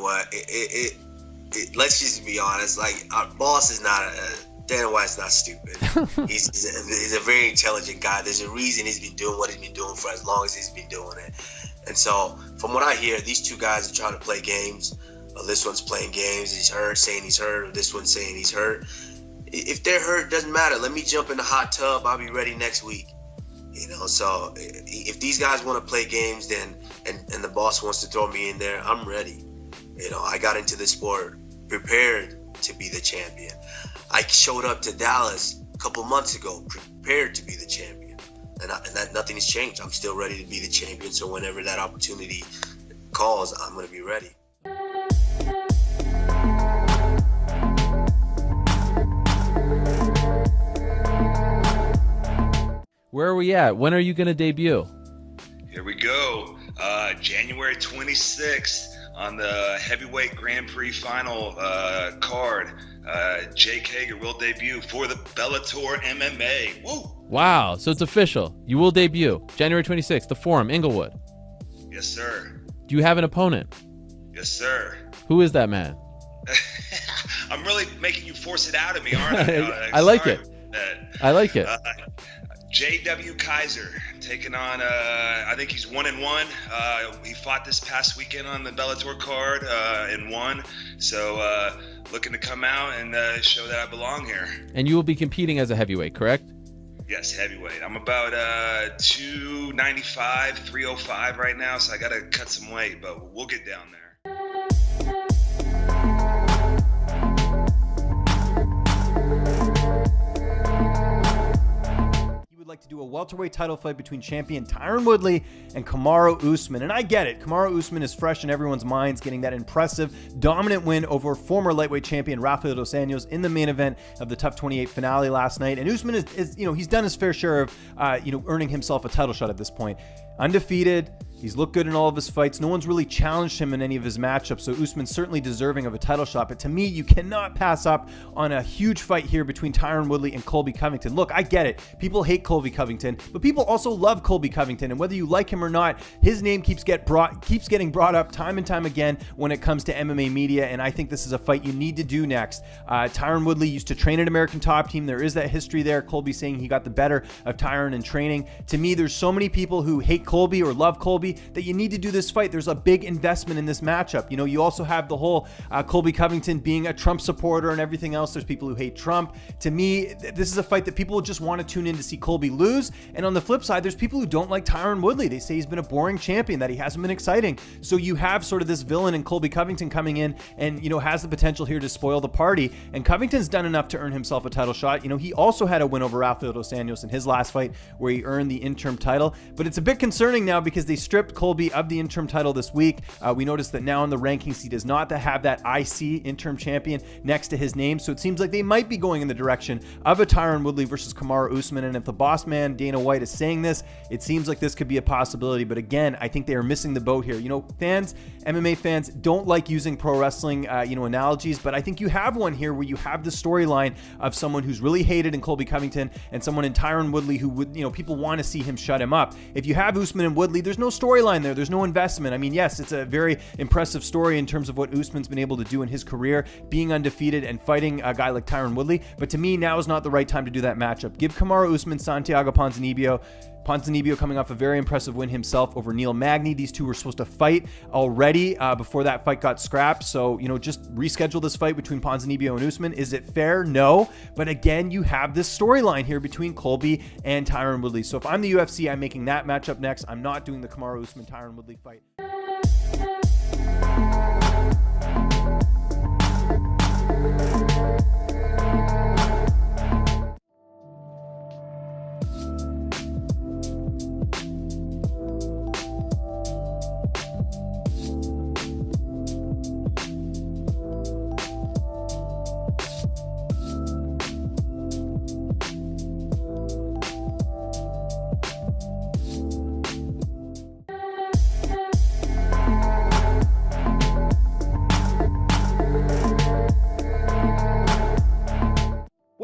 what? Let's just be honest. Like, our boss is not Dana White's not stupid. he's a very intelligent guy. There's a reason he's been doing what he's been doing for as long as he's been doing it. And so, from what I hear, these two guys are trying to play games. This one's playing games. He's hurt, saying he's hurt. Or this one's saying he's hurt. If they're hurt, it doesn't matter. Let me jump in the hot tub. I'll be ready next week. So if these guys want to play games, then and the boss wants to throw me in there, I'm ready. I got into this sport prepared to be the champion. I showed up to Dallas a couple months ago prepared to be the champion, and that nothing has changed. I'm still ready to be the champion. So whenever that opportunity calls, I'm going to be ready. Where are we at? When are you going to debut? Here we go. January 26th on the heavyweight Grand Prix final card. Jake Hager will debut for the Bellator MMA. Woo! Wow, so it's official. You will debut January 26th, the Forum, Inglewood. Yes, sir. Do you have an opponent? Yes, sir. Who is that man? I'm really making you force it out of me, aren't I? I like it. I like it. J.W. Kaiser taking on, I think he's 1-1. He fought this past weekend on the Bellator card and won. So looking to come out and show that I belong here. And you will be competing as a heavyweight, correct? Yes, heavyweight. I'm about 295, 305 right now, so I got to cut some weight, but we'll get down there. Like to do a welterweight title fight between champion Tyron Woodley and Kamaru Usman. And I get it. Kamaru Usman is fresh in everyone's minds, getting that impressive, dominant win over former lightweight champion Rafael dos Anjos in the main event of the TUF 28 finale last night. And Usman is he's done his fair share of, earning himself a title shot at this point. Undefeated. He's looked good in all of his fights. No one's really challenged him in any of his matchups, so Usman's certainly deserving of a title shot. But to me, you cannot pass up on a huge fight here between Tyron Woodley and Colby Covington. Look, I get it. People hate Colby Covington, but people also love Colby Covington. And whether you like him or not, his name keeps getting brought up time and time again when it comes to MMA media, and I think this is a fight you need to do next. Tyron Woodley used to train at American Top Team. There is that history there. Colby saying he got the better of Tyron in training. To me, there's so many people who hate Colby or love Colby that you need to do this fight. There's a big investment in this matchup. You also have the whole Colby Covington being a Trump supporter and everything else. There's people who hate Trump. To me, this is a fight that people will just want to tune in to see Colby lose. And on the flip side, there's people who don't like Tyron Woodley. They say he's been a boring champion, that he hasn't been exciting. So you have sort of this villain in Colby Covington coming in and, has the potential here to spoil the party. And Covington's done enough to earn himself a title shot. He also had a win over Rafael dos Anjos in his last fight where he earned the interim title. But it's a bit concerning now because they stripped Colby of the interim title this week. We noticed that now in the rankings, he does not have that IC interim champion next to his name. So it seems like they might be going in the direction of a Tyron Woodley versus Kamaru Usman. And if the boss man, Dana White, is saying this, it seems like this could be a possibility. But again, I think they are missing the boat here. Fans, MMA fans don't like using pro wrestling, analogies, but I think you have one here where you have the storyline of someone who's really hated in Colby Covington and someone in Tyron Woodley who would, people want to see him shut him up. If you have Usman and Woodley, there's no storyline there. There's no investment. I mean, yes, it's a very impressive story in terms of what Usman's been able to do in his career, being undefeated and fighting a guy like Tyron Woodley. But to me, now is not the right time to do that matchup. Give Kamaru Usman Santiago Ponzinibbio. Ponzinibbio coming off a very impressive win himself over Neil Magny. These two were supposed to fight already before that fight got scrapped. So, just reschedule this fight between Ponzinibbio and Usman. Is it fair? No. But again, you have this storyline here between Colby and Tyron Woodley. So if I'm the UFC, I'm making that matchup next. I'm not doing the Kamaru Usman Tyron Woodley fight.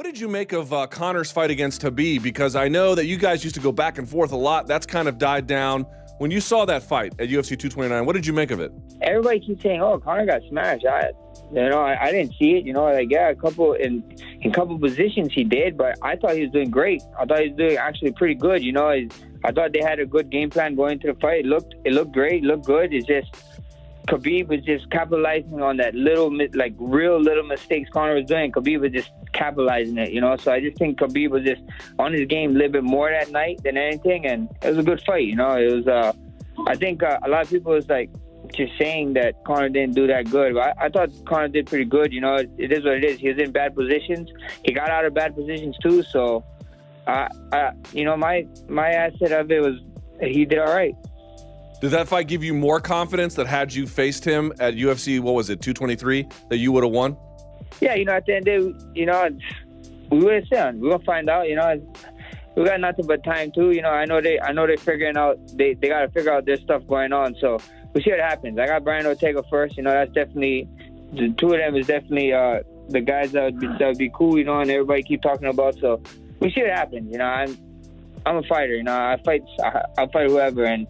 Did you make of Conor's fight against Khabib? Because I know that you guys used to go back and forth a lot. That's kind of died down. when you saw that fight at UFC 229, what did you make of it? Everybody keeps saying, "Oh, Conor got smashed." I didn't see it. Like, yeah, a couple positions he did, but I thought he was doing great. I thought he was doing actually pretty good. I thought they had a good game plan going into the fight. It looked great, looked good. It's just Khabib was just capitalizing on that real little mistakes Conor was doing. Khabib was just capitalizing it, So I just think Khabib was just on his game a little bit more that night than anything, and it was a good fight, It was. I think a lot of people was like just saying that Conor didn't do that good, but I thought Conor did pretty good. It is what it is. He was in bad positions. He got out of bad positions too. So, my asset of it was he did all right. Did that fight give you more confidence that had you faced him at UFC, 223, that you would have won? Yeah, at the end of the day, we would have seen. We're gonna find out. We got nothing but time too. I know they're figuring out. They got to figure out their stuff going on. So we'll see what happens. I got Brian Ortega first. That's definitely the two of them is definitely the guys that would be cool. And everybody keep talking about. So we'll see what happens. I'm a fighter. I'll fight whoever, and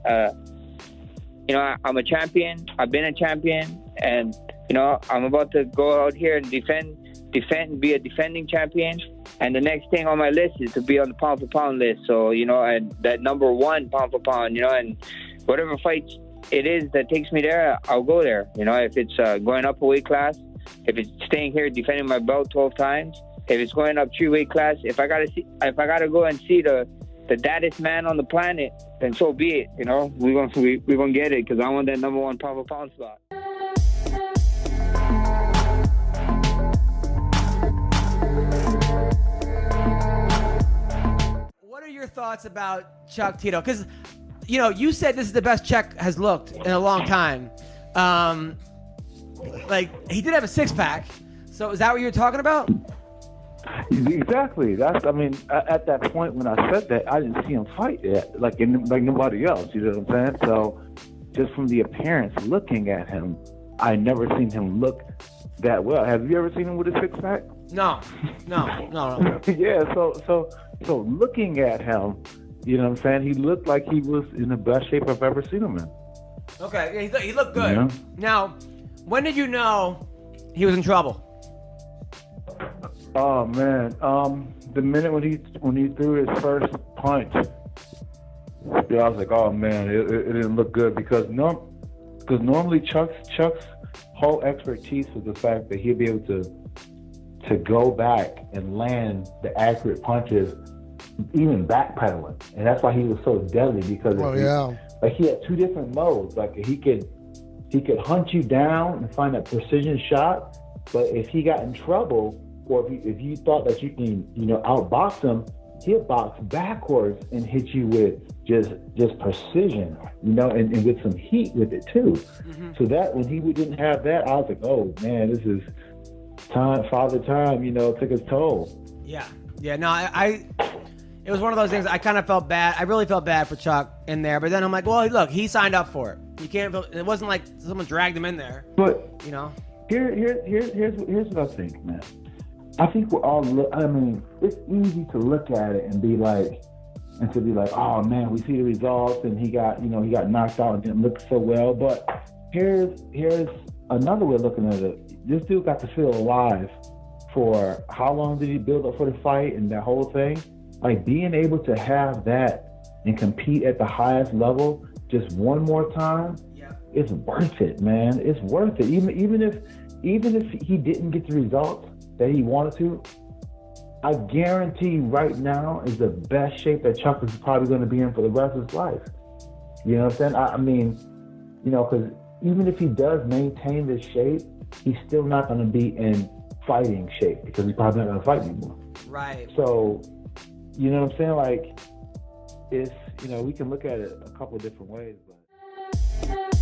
I'm a champion. I've been a champion, and I'm about to go out here and defend, and be a defending champion. And the next thing on my list is to be on the pound for pound list. So and that number one pound for pound. And whatever fight it is that takes me there, I'll go there. If it's going up a weight class, if it's staying here defending my belt 12 times, if it's going up 3 weight class, if I gotta go and see the baddest man on the planet, then so be it. We're gonna get it because I want that number one pound for pound spot. What are your thoughts about Chuck Tito? Because you said this is the best Chuck has looked in a long time. He did have a 6-pack. So is that what you were talking about? Exactly. At that point when I said that, I didn't see him fight yet, like nobody else. You know what I'm saying? So, just from the appearance, looking at him, I never seen him look that well. Have you ever seen him with a 6-pack? No. Yeah. So looking at him, you know what I'm saying? He looked like he was in the best shape I've ever seen him in. Okay. Yeah, he looked good. Yeah. Now, when did you know he was in trouble? Oh man, the minute when he threw his first punch, I was like, oh man, it didn't look good because normally Chuck's whole expertise was the fact that he'd be able to go back and land the accurate punches, even backpedaling, and that's why he was so deadly because he had 2 different modes. Like he could hunt you down and find that precision shot, but if he got in trouble, or if you thought that you can, outbox him, he'll box backwards and hit you with just precision, and with some heat with it too. Mm-hmm. So that when he didn't have that, I was like, oh man, this is father time, took his toll. Yeah. No, it was one of those things. I kind of felt bad. I really felt bad for Chuck in there, but then I'm like, well, look, he signed up for it. You can't feel. It wasn't like someone dragged him in there. But here's what I think, man. I think we're all. It's easy to look at it and be like, oh man, we see the results, and he got knocked out and didn't look so well. But here's another way of looking at it. This dude got to feel alive for how long did he build up for the fight and that whole thing? Like being able to have that and compete at the highest level just one more time, it's worth it, man. It's worth it. Even if he didn't get the results that he wanted to, I guarantee right now is the best shape that Chuck is probably going to be in for the rest of his life. You know what I'm saying? Because even if he does maintain this shape, he's still not going to be in fighting shape because he's probably not going to fight anymore. Right. So, you know what I'm saying? Like, it's, we can look at it a couple of different ways, but...